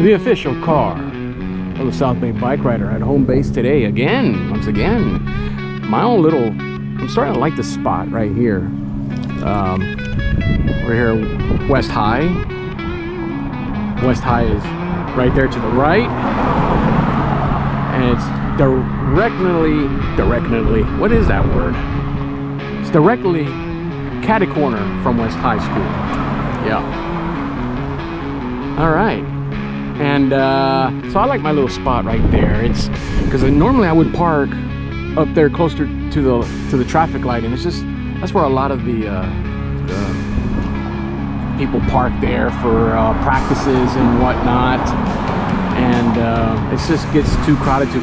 The official car of the South Bay Bike Rider at home base today once again. My own little, I'm starting to like this spot right here. We're here West High. West High is right there to the right. And it's directly, what is that word? It's directly catty corner from West High School. Yeah. All right. And so I like my little spot right there. It's because normally I would park up there closer to the traffic light, and it's just that's where a lot of the people park there for practices and whatnot. And it just gets too crowded, too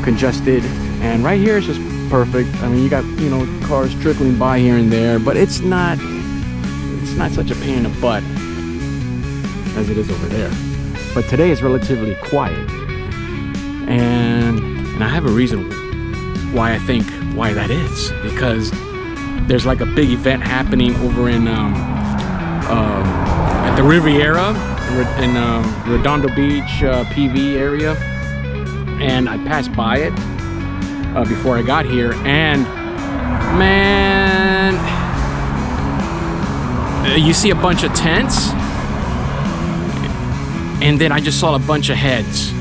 congested. And right here is just perfect. I mean, you got cars trickling by here and there, but it's not such a pain in the butt as it is over there. But today is relatively quiet, and I have a reason why that is, because there's like a big event happening over in at the Riviera in Redondo Beach, PV area, and I passed by it before I got here, and man, you see a bunch of tents, and then I just saw a bunch of heads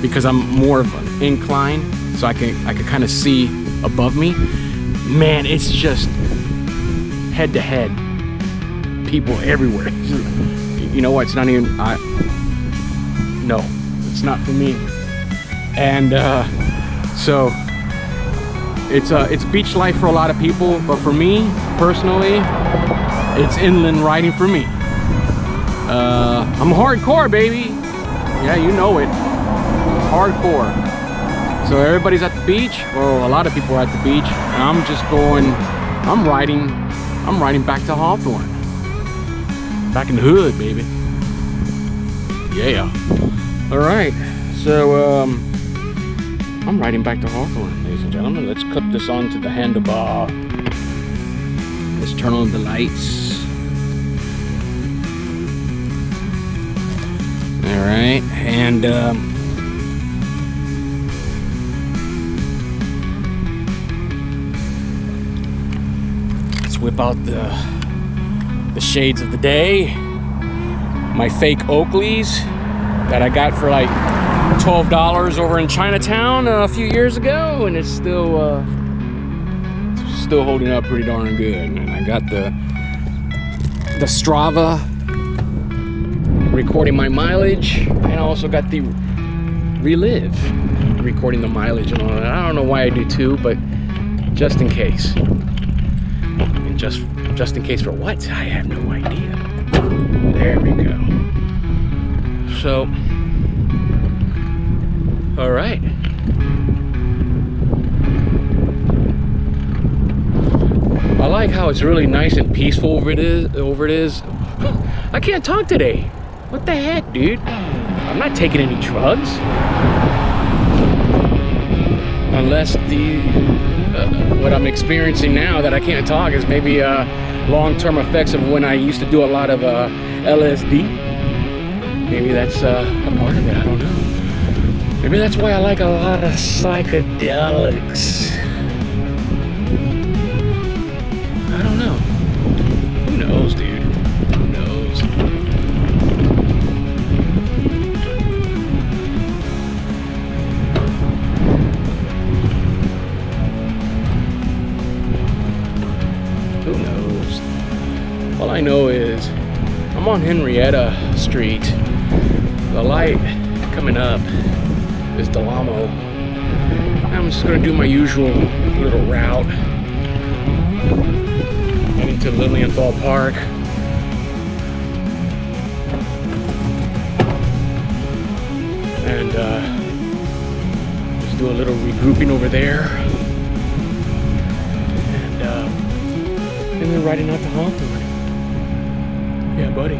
because I'm more of an incline, so I can kind of see above me. Man, it's just head to head, people everywhere. You know what? It's not even. No, it's not for me. And so it's beach life for a lot of people, but for me personally, it's inland riding for me. I'm hardcore, baby. Yeah, you know it. Hardcore. So everybody's at the beach, or a lot of people are at the beach, and I'm just going. I'm riding back to Hawthorne. Back in the hood, baby. Yeah. All right. So I'm riding back to Hawthorne, ladies and gentlemen. Let's clip this onto the handlebar. Let's turn on the lights. All right, and let's whip out the shades of the day. My fake Oakleys that I got for like $12 over in Chinatown a few years ago, and it's still holding up pretty darn good. And I got the Strava recording my mileage, and I also got the Relive recording the mileage and all that. I don't know why I do two, but just in case. And just in case for what? I have no idea. There we go. So, all right. I like how it's really nice and peaceful over it is. I can't talk today. What the heck, dude? I'm not taking any drugs. Unless what I'm experiencing now that I can't talk is maybe long-term effects of when I used to do a lot of LSD. Maybe that's a part of it, I don't know. Maybe that's why I like a lot of psychedelics. I don't know. Who knows, dude? Who knows? Who knows? All I know is I'm on Henrietta Street. The light coming up is Del Amo. I'm just gonna do my usual little route heading to Lilienthal Park. And just do a little regrouping over there. And then riding out to Hawthorne. Yeah, buddy.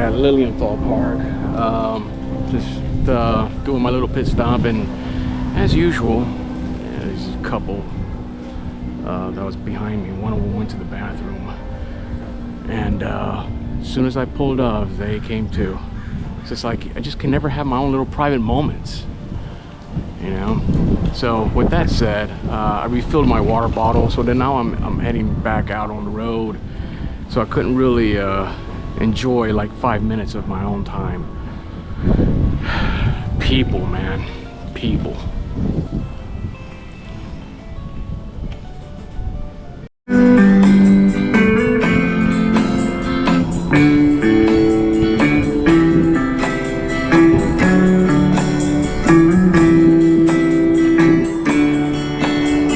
at Lilienthal Park. Just doing my little pit stop, and as usual, there's a couple that was behind me. One of them went to the bathroom, and as soon as I pulled up, they came too. It's just like I just can never have my own little private moments, you know. So with that said, I refilled my water bottle, so then now I'm heading back out on the road. So I couldn't really enjoy like 5 minutes of my own time. People, man, people.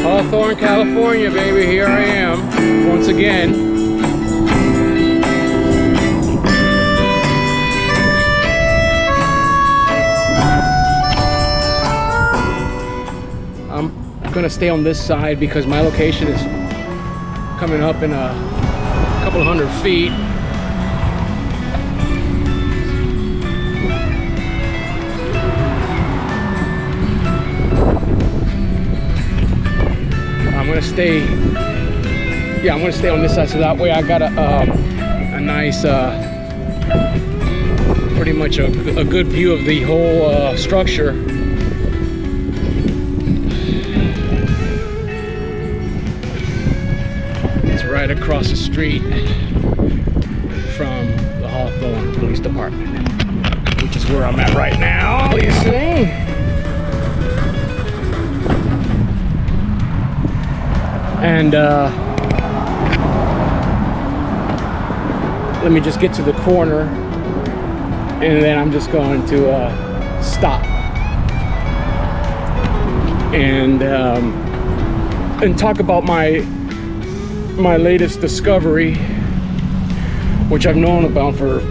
Hawthorne, California, baby. Here I am once again. I'm gonna stay on this side because my location is coming up in a couple hundred feet. I'm gonna stay on this side, so that way I got a nice pretty much a good view of the whole structure. It's right across the street from the Hawthorne Police Department, which is where I'm at right now, you see. And let me just get to the corner, and then I'm just going to stop and talk about my latest discovery, which I've known about for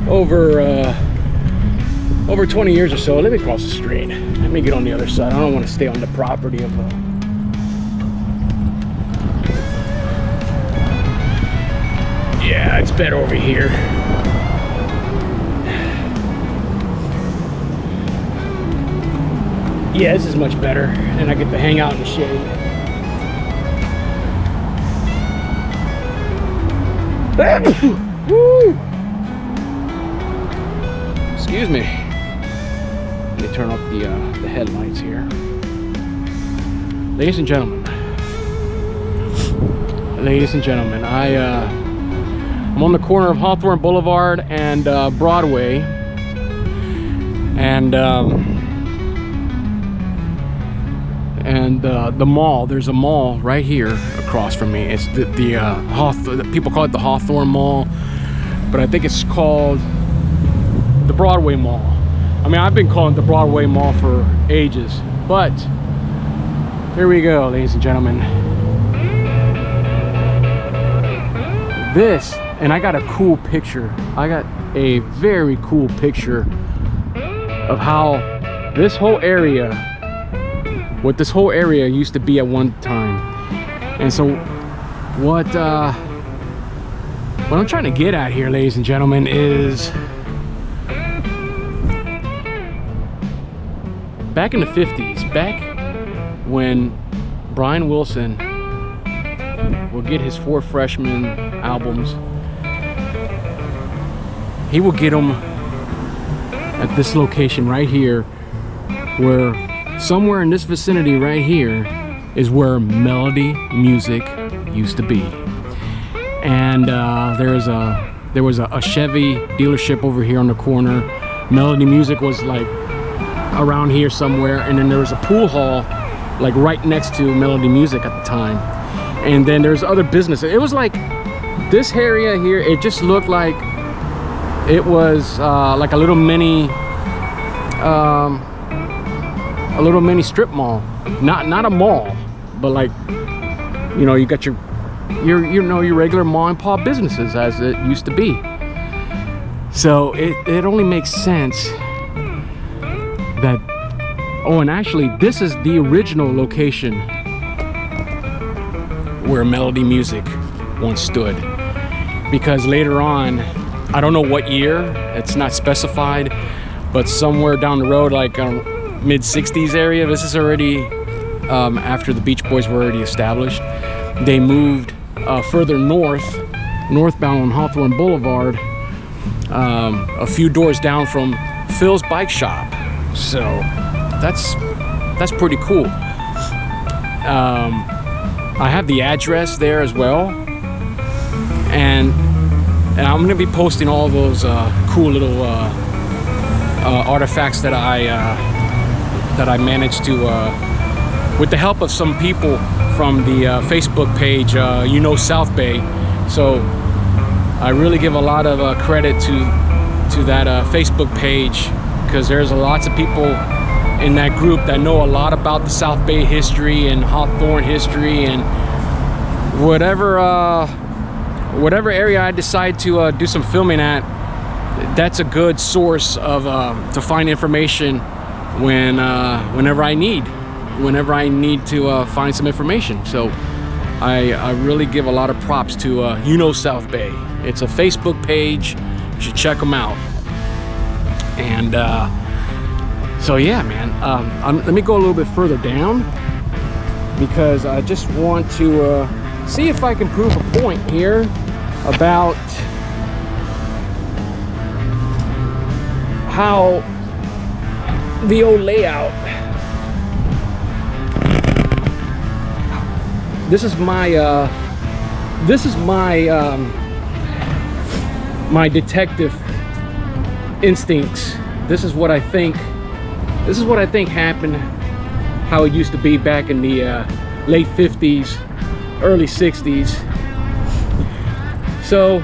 over 20 years or so. Let me cross the street. Let me get on the other side. I don't want to stay on the property of yeah, it's better over here. Yeah, this is much better, and I get to hang out in the shade. Woo! Excuse me. Let me turn off the headlights here. Ladies and gentlemen, I'm on the corner of Hawthorne Boulevard and Broadway, and the mall. There's a mall right here across from me. It's the people call it the Hawthorne Mall, but I think it's called the Broadway Mall. I mean, I've been calling it the Broadway Mall for ages, but here we go, ladies and gentlemen. This, and I got a cool picture. I got a very cool picture of how this whole area, what this whole area used to be at one time. And so what I'm trying to get at here, ladies and gentlemen, is back in the 50s, back when Brian Wilson would get his 4 Freshmen albums, he will get them at this location right here, where somewhere in this vicinity right here is where Melody Music used to be. And there was a Chevy dealership over here on the corner. Melody Music was like around here somewhere, and then there was a pool hall like right next to Melody Music at the time. And then there's other businesses. It was like this area here, it just looked like it was like a little mini strip mall. Not a mall, but like, you know, you got your regular mom and pop businesses as it used to be. So it only makes sense that, oh, and actually this is the original location where Melody Music once stood, because later on I don't know what year, it's not specified, but somewhere down the road, like mid 60s area. This is already after the Beach Boys were already established. They moved further northbound on Hawthorne Boulevard, a few doors down from Phil's Bike Shop. So that's pretty cool. I have the address there as well, and I'm gonna be posting all those cool little artifacts that I managed to, with the help of some people from the Facebook page, You Know South Bay. So I really give a lot of credit to that Facebook page, because there's lots of people in that group that know a lot about the South Bay history and Hawthorne history, and whatever area I decide to do some filming at, that's a good source of to find information whenever I need to find some information. So I really give a lot of props to You Know South Bay. It's a Facebook page, you should check them out. And so yeah, man, let me go a little bit further down, because I just want to see if I can prove a point here about how the old layout. This is my my detective instincts. This is what I think happened, how it used to be back in the late 50s, early 60s. So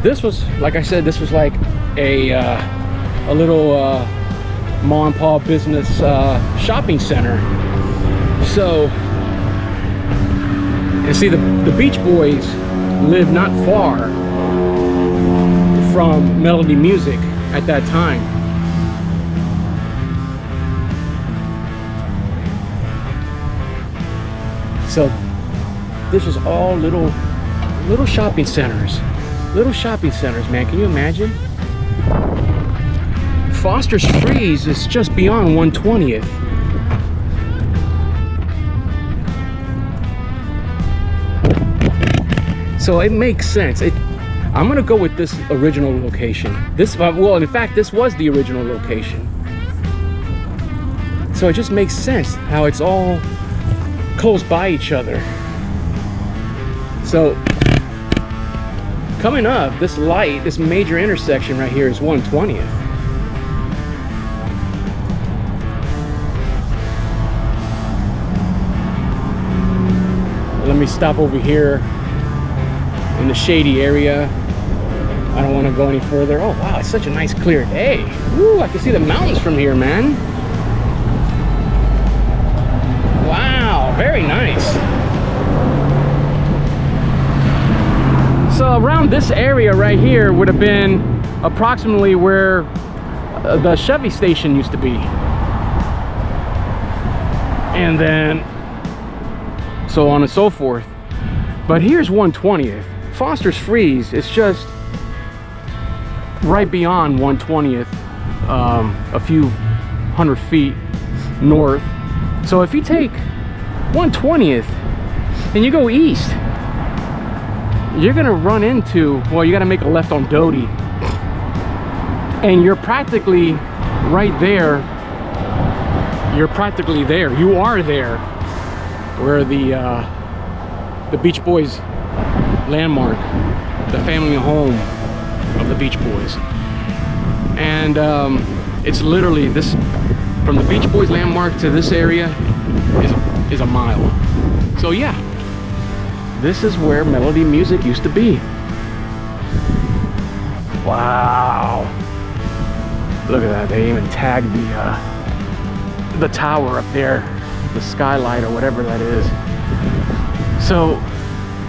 this was, like I said, this was like a little mom and pop business shopping center. So, and see, the Beach Boys lived not far from Melody Music at that time. So this was all little shopping centers. Little shopping centers, man. Can you imagine? Foster's Freeze is just beyond 120th. So it makes sense. I'm gonna go with this original location. Well, in fact, this was the original location. So it just makes sense how it's all close by each other. So coming up, this light, this major intersection right here is 120th. Let me stop over here in the shady area. I don't want to go any further. Oh wow, it's such a nice clear day. Woo, I can see the mountains from here, man. Wow, very nice. So around this area right here would have been approximately where the Chevy station used to be. And then so on and so forth. But here's 120th. Foster's Freeze is just right beyond 120th, a few hundred feet north. So if you take 120th and you go east, you're gonna run into, well, you gotta make a left on Doty, and you're practically right there. You're practically there. You are there where the Beach Boys landmark, the family home of the Beach Boys. And it's literally this, from the Beach Boys landmark to this area is a mile. So yeah, this is where Melody Music used to be. Wow, look at that. They even tagged the tower up there, the skylight or whatever that is. So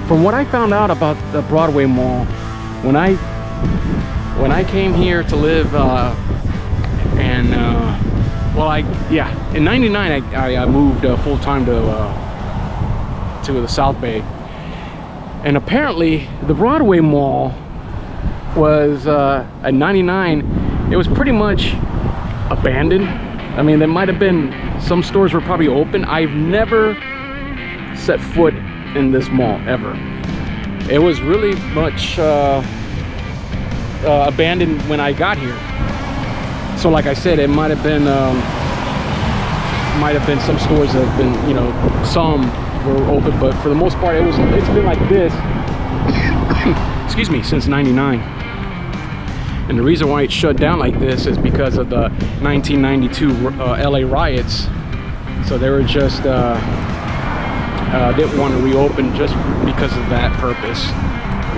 from what I found out about the Broadway Mall, when I came here to live, in '99 I moved full-time to the South Bay, and apparently the Broadway Mall was at 99, it was pretty much abandoned. I mean, there might have been some stores were probably open. I've never set foot in this mall ever. It was really much abandoned when I got here. So like I said, it might have been some stores that have been, you know, some were open, but for the most part it's been like this excuse me, since 99. And the reason why it shut down like this is because of the 1992 LA riots. So they were just didn't want to reopen just because of that purpose,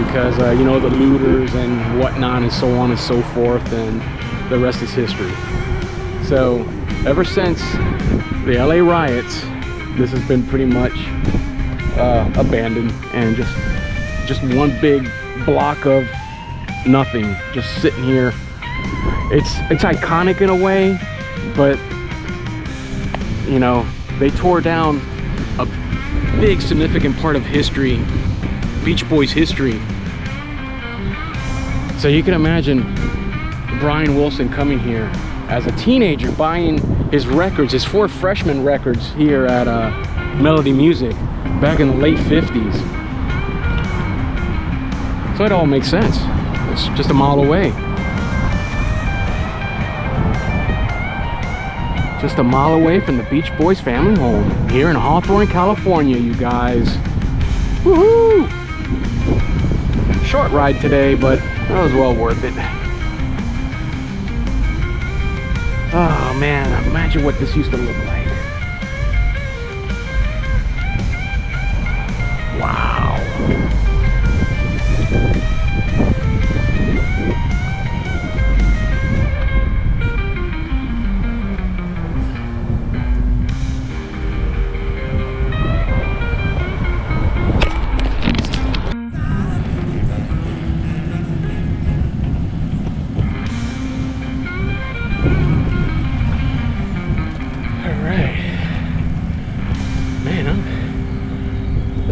because you know, the looters and whatnot and so on and so forth, and the rest is history. So ever since the LA riots, this has been pretty much abandoned and just one big block of nothing, just sitting here. It's iconic in a way, but you know, they tore down a big significant part of history, Beach Boys history. So you can imagine Brian Wilson coming here as a teenager, buying his records, his 4 freshman records here at Melody Music back in the late 50s. So it all makes sense. It's just a mile away. Just a mile away from the Beach Boys family home here in Hawthorne, California, you guys. Woohoo! Short ride today, but that was well worth it. Oh man, imagine what this used to look like. Wow.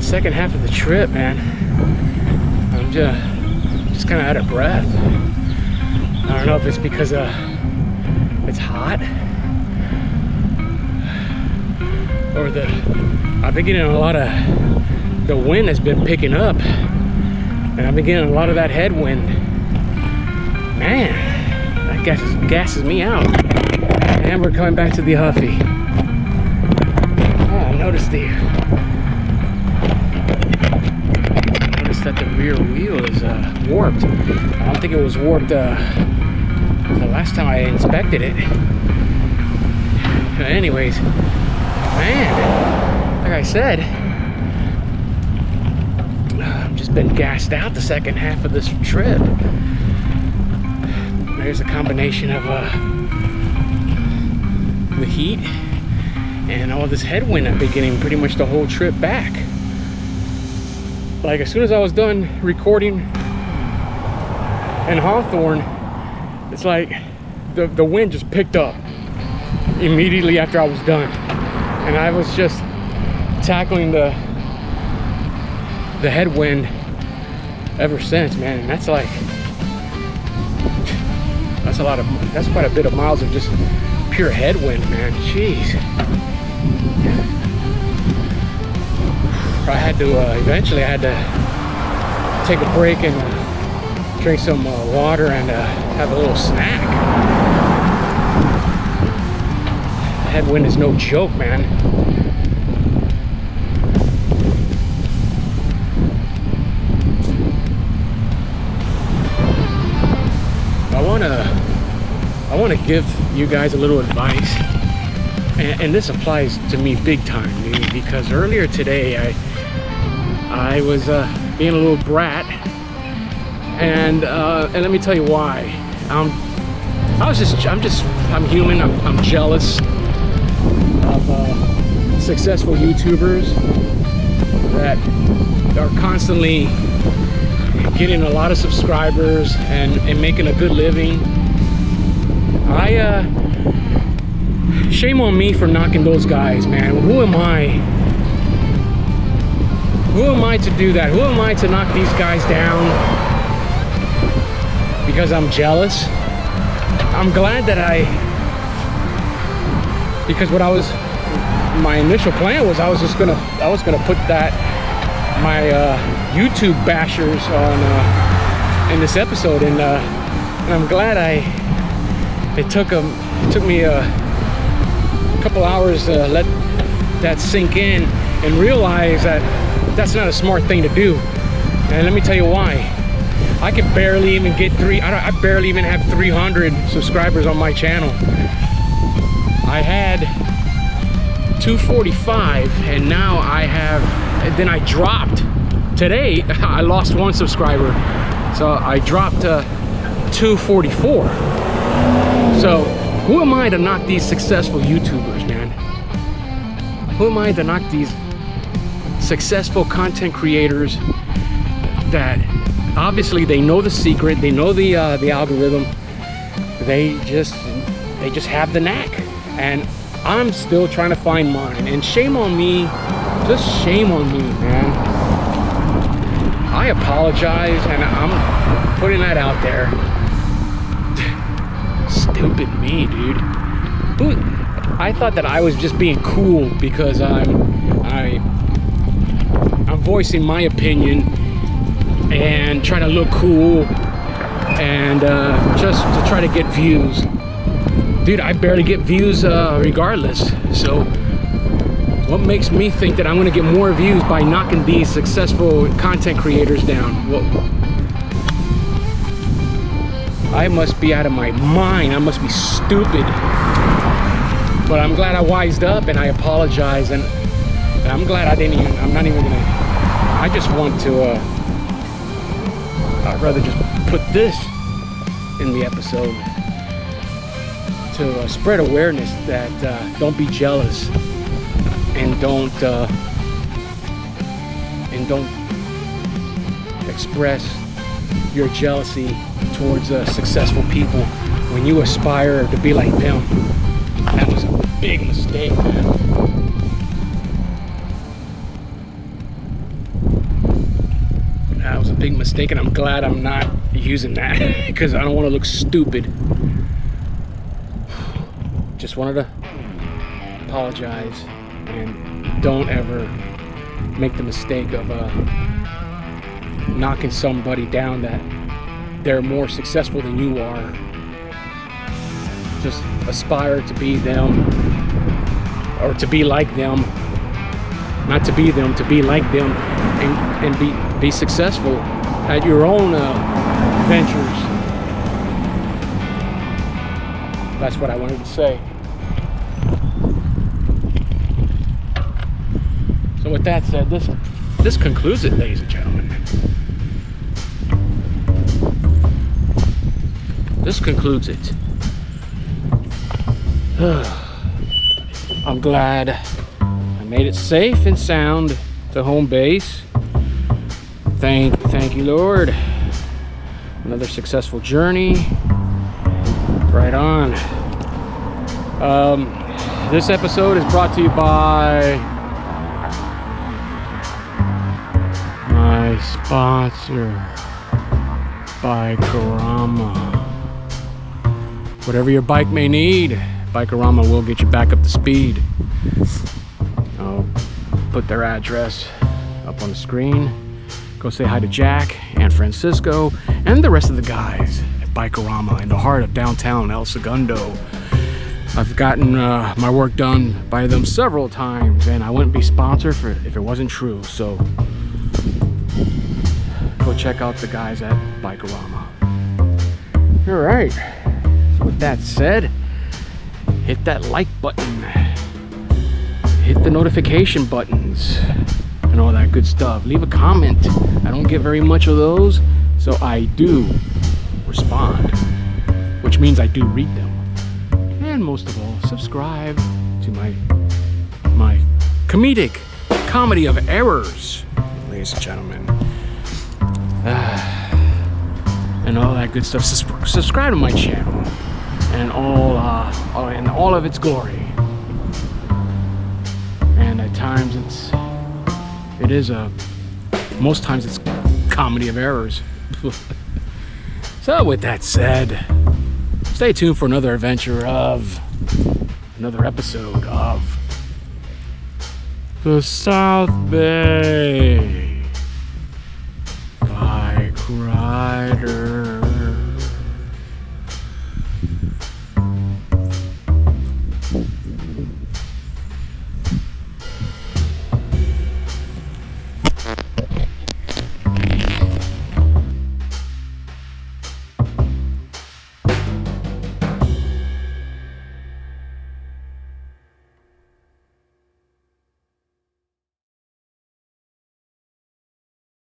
Second half of the trip, man, I'm just kind of out of breath. I don't know if it's because it's hot, or I've been getting a lot of, the wind has been picking up, and I've been getting a lot of that headwind. Man, that gasses me out. And we're coming back to the Huffy. Oh, I noticed that the rear wheel is warped. I don't think it was warped the last time I inspected it. But anyways, man, like I said, I've just been gassed out the second half of this trip. There's a combination of the heat and all this headwind I've been getting pretty much the whole trip back. Like, as soon as I was done recording in Hawthorne, it's like the wind just picked up immediately after I was done, and I was just tackling the headwind ever since, man. And that's quite a bit of miles of just pure headwind, man. Jeez. Eventually I had to take a break and drink some water and have a little snack. Headwind is no joke, man. I want to give you guys a little advice, and this applies to me big time, dude, because earlier today I was being a little brat, and let me tell you why. I'm human. I'm jealous of successful YouTubers that are constantly getting a lot of subscribers and making a good living. Shame on me for knocking those guys, man. Who am I? Who am I to do that? Who am I to knock these guys down? because I'm jealous. I'm glad that because my initial plan was I was gonna put my YouTube bashers on in this episode, and I'm glad it took me a couple hours to let that sink in and realize that that's not a smart thing to do. And let me tell you why. I can barely even get I barely even have 300 subscribers on my channel. I had 245, and now then I dropped. Today, I lost 1 subscriber. So I dropped to 244. So who am I to knock these successful YouTubers, man? Who am I to knock these successful content creators that obviously they know the secret, they know the algorithm, they just have the knack, and I'm still trying to find mine. And shame on me, just shame on me, man. I apologize, and I'm putting that out there. Stupid me, dude. I thought that I was just being cool because I'm voicing my opinion and trying to look cool and just to try to get views. Dude, I barely get views regardless. So what makes me think that I'm gonna get more views by knocking these successful content creators down? Well, I must be out of my mind. I must be stupid. But I'm glad I wised up, and I apologize, and I'm glad I'm not even gonna, I just want to, I'd rather just put this in the episode to spread awareness that don't be jealous, and don't express your jealousy towards successful people when you aspire to be like them. That was a big mistake, man. That was a big mistake, and I'm glad I'm not using that because I don't want to look stupid. Just wanted to apologize, and don't ever make the mistake of knocking somebody down that they're more successful than you are. Just aspire to be them, or to be like them. Not to be them, to be like them, and be successful at your own ventures. That's what I wanted to say. So with that said, this concludes it, ladies and gentlemen. This concludes it. I'm glad I made it safe and sound to home base. Thank you, Lord. Another successful journey. Right on. This episode is brought to you by my sponsor, Bikerama. Whatever your bike may need, Bikerama will get you back up to speed. I'll put their address up on the screen. Go say hi to Jack and Francisco and the rest of the guys at Bikerama in the heart of downtown El Segundo. I've gotten my work done by them several times, and I wouldn't be sponsored if it wasn't true. So go check out the guys at Bikerama. All right. So with that said, hit that like button, hit the notification buttons, and all that good stuff. Leave a comment. I don't get very much of those, so I do respond, which means I do read them. And most of all, subscribe to my comedic comedy of errors, ladies and gentlemen, and all that good stuff. Subscribe to my channel and all of its glory. And at times most times it's comedy of errors. So with that said, stay tuned for another adventure of another episode of the South Bay.